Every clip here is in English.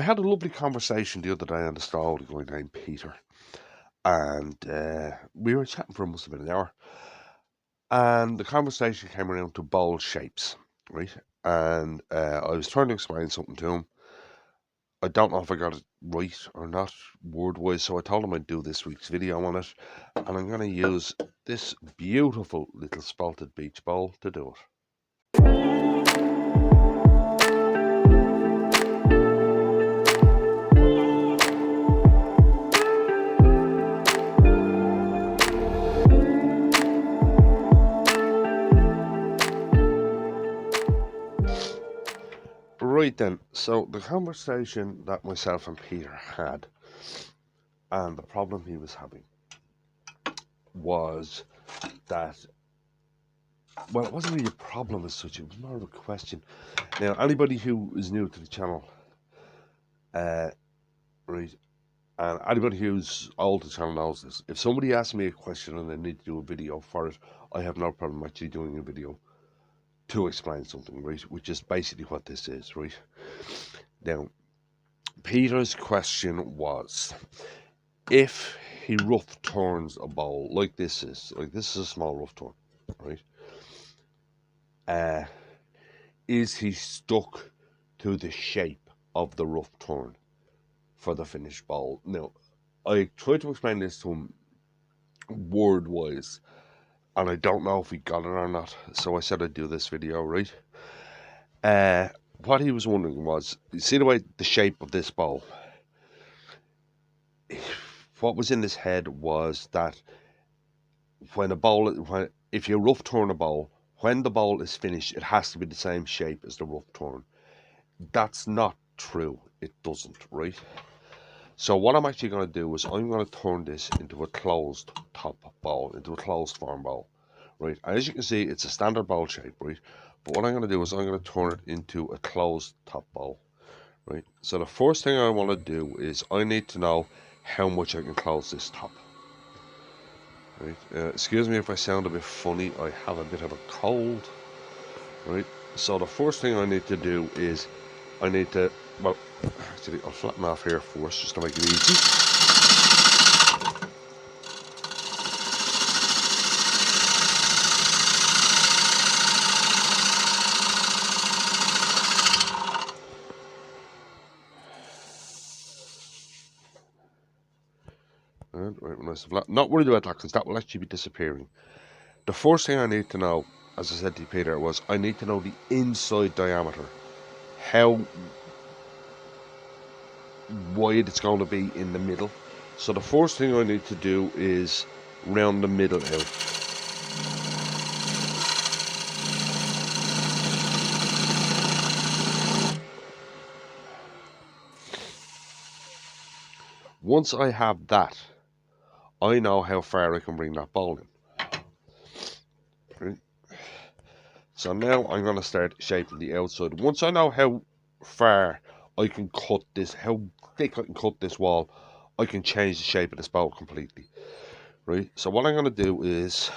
I had a lovely conversation the other day on the stall with a guy named Peter, and we were chatting for almost about an hour, and the conversation came around to bowl shapes, right? And I was trying to explain something to him. I don't know if I got it right or not, word-wise, so I told him I'd do this week's video on it, and I'm going to use this beautiful little spalted beach bowl to do it. Right then, so the conversation that myself and Peter had, and the problem he was having, was that, well, it wasn't really a problem as such, it was more of a question. Now, anybody who is new to the channel, right, and anybody who's old to the channel knows this. If somebody asks me a question and I need to do a video for it, I have no problem actually doing a video to explain something, right? Which is basically what this is, right? Now, Peter's question was, if he rough turns a bowl like this is a small rough turn, right? Is he stuck to the shape of the rough turn for the finished bowl? Now, I tried to explain this to him word-wise, and I don't know if he got it or not, so I said I'd do this video, right? What he was wondering was, you see the way the shape of this bowl? What was in his head was that if you rough turn a bowl, when the bowl is finished, it has to be the same shape as the rough turn. That's not true. It doesn't, right? So what I'm actually going to do is I'm going to turn this into a closed top bowl, into a closed form bowl, right? As you can see, it's a standard bowl shape, right? But what I'm going to do is I'm going to turn it into a closed top bowl, right? So the first thing I want to do is I need to know how much I can close this top. Right? Excuse me if I sound a bit funny, I have a bit of a cold, right? So the first thing I need to do is well, actually I'll flatten off here first just to make it easy. And right, nice and flat. Not worried about that because that will actually be disappearing. The first thing I need to know, as I said to you, Peter, was I need to know the inside diameter. How wide it's going to be in the middle. So the first thing I need to do is round the middle out. Once I have that, I know how far I can bring that bowl in. Right. So now I'm going to start shaping the outside. Once I know how far I can cut this, how thick I can cut this wall, I can change the shape of this bowl completely. Right. So what I'm going to do is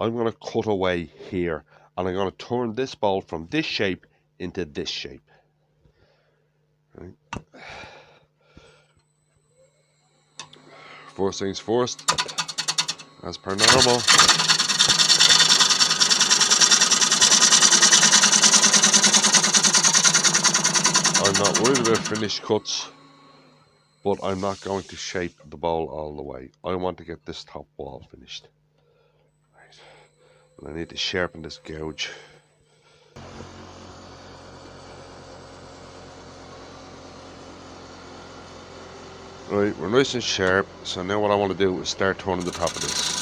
I'm going to cut away here, and I'm going to turn this bowl from this shape into this shape. Right. First things first, as per normal. I'm not worried about finished cuts, but I'm not going to shape the bowl all the way. I want to get this top wall finished. Right. And I need to sharpen this gouge. Right, we're nice and sharp, so now what I want to do is start turning the top of this.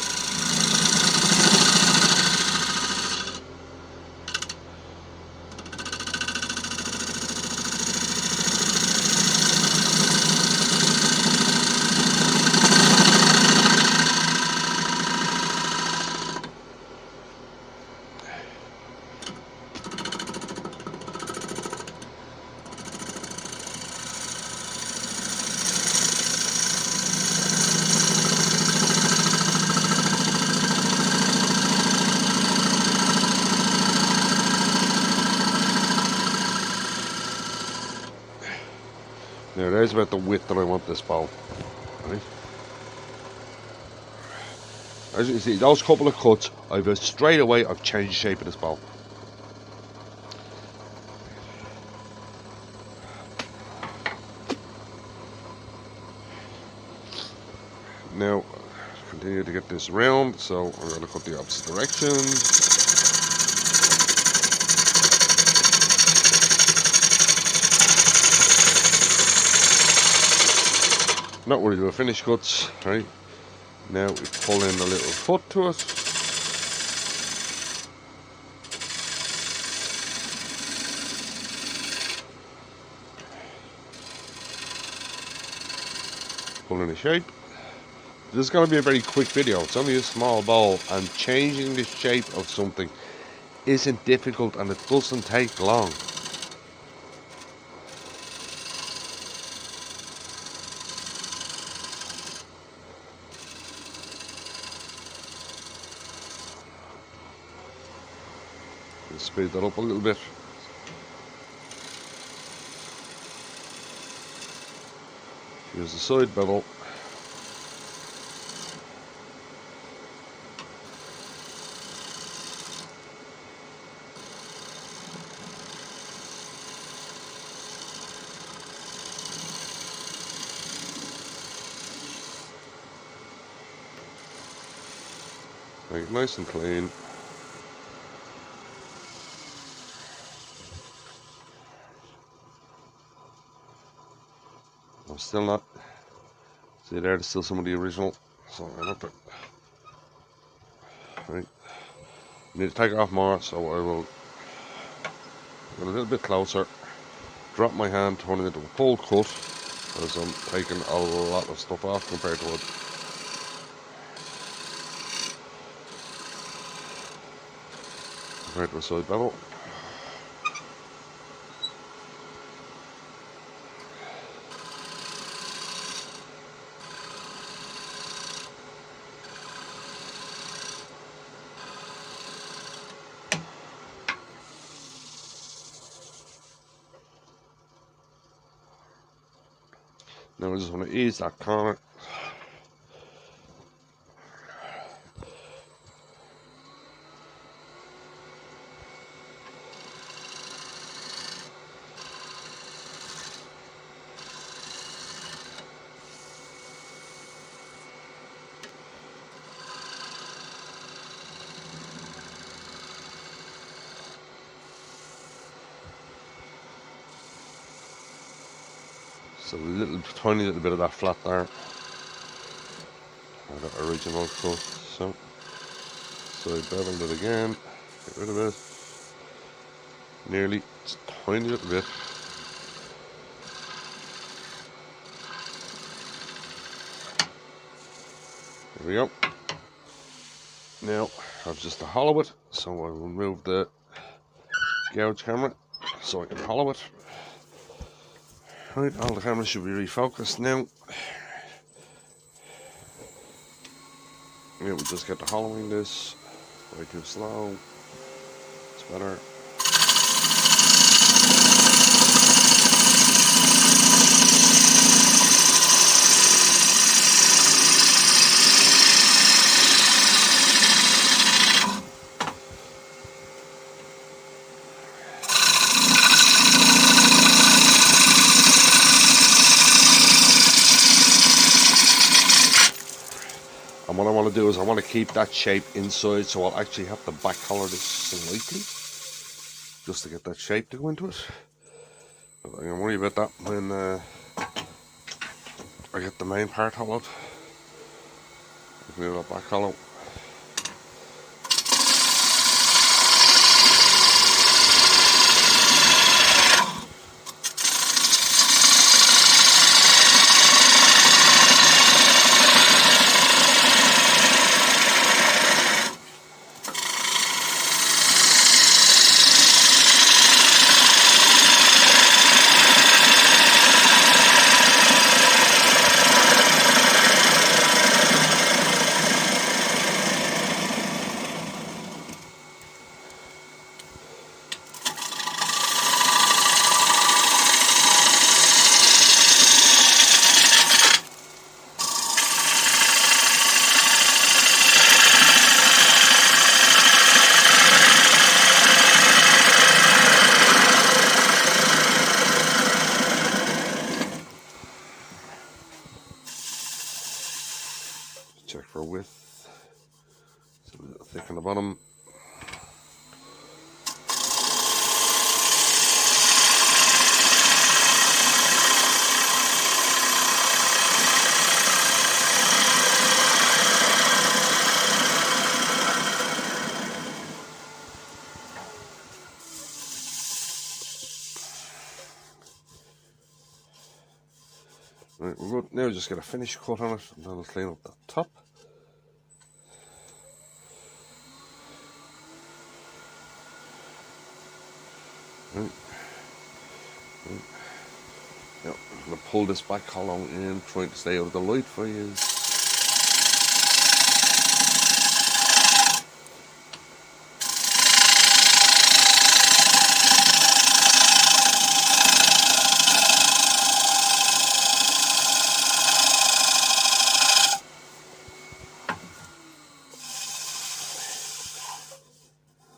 Now there's about the width that I want this bowl. Right? As you can see, those couple of cuts, straight away I've changed the shape of this bowl. Now, continue to get this round, so I'm going to cut the opposite direction. Not worried about finish cuts, right? Now we pull in a little foot to it. Pull in a shape. This is going to be a very quick video. It's only a small bowl, and changing the shape of something isn't difficult and it doesn't take long. Let's speed that up a little bit. Here's the side bevel. Make it nice and clean. I'm still not. See there's still some of the original. So I'm up it. Right. Need to take it off more, so I will get a little bit closer. Drop my hand, turn it into a full cut, because I'm taking a lot of stuff off compared to it. Compared to a side bevel. Now I just want to ease that corner. So a little, tiny little bit of that flat there. That original cut. So I beveled it again. Get rid of it. Nearly, just a tiny little bit. There we go. Now I've just to hollow it, so I will move the gouge camera so I can hollow it. Right, all the cameras should be refocused now. Yeah, we just get to hollowing this way too slow. It's better. And what I want to do is I want to keep that shape inside, so I'll actually have to back color this slightly just to get that shape to go into it. But I'm going to worry about that when I get the main part hollowed. I can do that back hollow. Check for width. It's a bit thick on the bottom. Right, we're good. Now just get a finish cut on it, and then I'll clean up that top. Right. Right. Now I'm going to pull this back hollow in, trying to stay out of the light for you.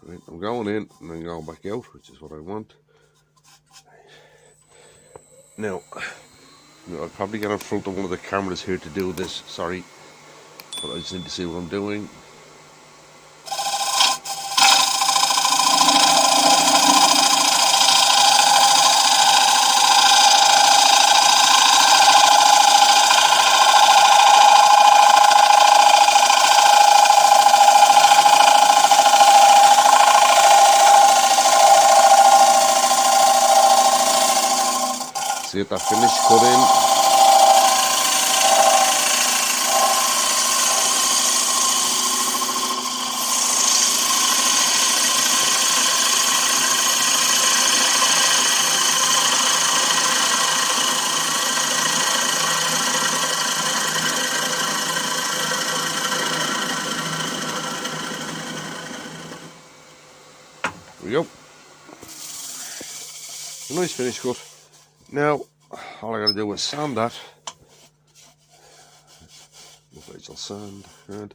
Right, I'm going in and then going back out, which is what I want. Now, I'll probably get in front of one of the cameras here to do this, sorry, but I just need to see what I'm doing. See if that finish cut in. There we go. A nice finish cut. Now, all I gotta do is sand that. I'll sand. Good.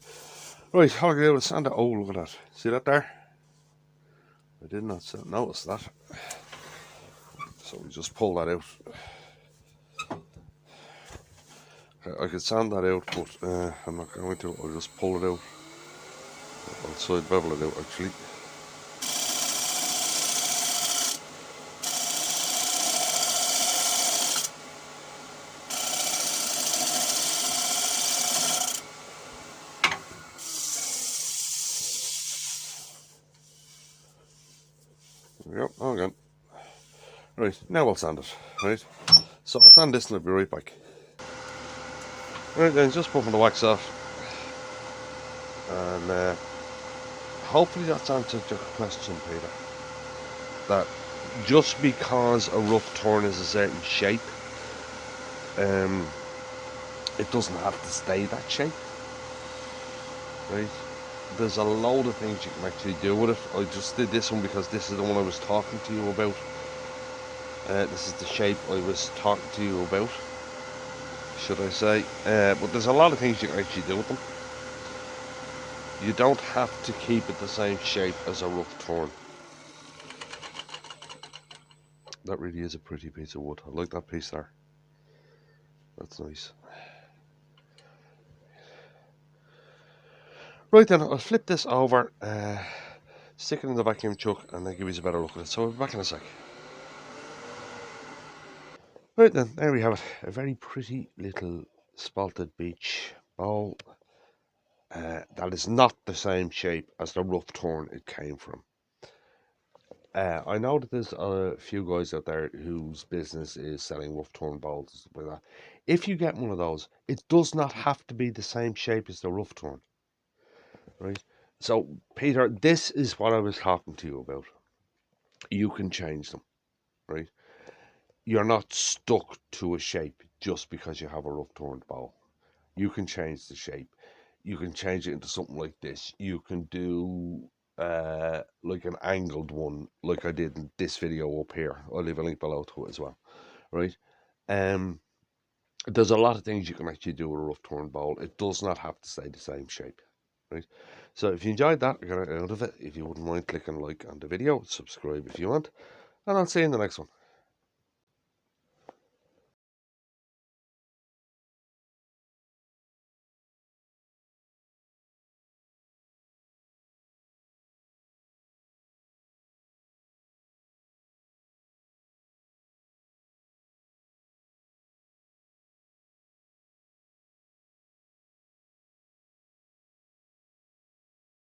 Right, all I gotta do is sand it. Oh, look at that. See that there? I did not notice that. So we just pull that out. I could sand that out, but I'm not going to. I'll just pull it out. I'll side bevel it out actually. There we go, again. Right, now I'll sand it, right? So I'll sand this and I'll be right back. Right then, just puffing the wax off. And hopefully that's answered your question, Peter. That just because a rough turn is a certain shape, it doesn't have to stay that shape, right? There's a load of things you can actually do with it. I just did this one because this is the one I was talking to you about. This is the shape I was talking to you about, should I say. But there's a lot of things you can actually do with them. You don't have to keep it the same shape as a rough turn. That really is a pretty piece of wood. I like that piece there. That's nice. Right then, I'll flip this over, stick it in the vacuum chuck, and then give you a better look at it. So I'll be back in a sec. Right then, there we have it. A very pretty little spalted beech bowl. That is not the same shape as the rough turn it came from. I know that there's a few guys out there whose business is selling rough turn bowls and stuff like that. If you get one of those, it does not have to be the same shape as the rough turn. Right? So, Peter, this is what I was talking to you about. You can change them, right? You're not stuck to a shape just because you have a rough turned bowl. You can change the shape. You can change it into something like this. You can do like an angled one, like I did in this video up here. I'll leave a link below to it as well, right? There's a lot of things you can actually do with a rough turned bowl. It does not have to stay the same shape, right? So if you enjoyed that, or got out of it, if you wouldn't mind clicking like on the video, subscribe if you want, and I'll see you in the next one.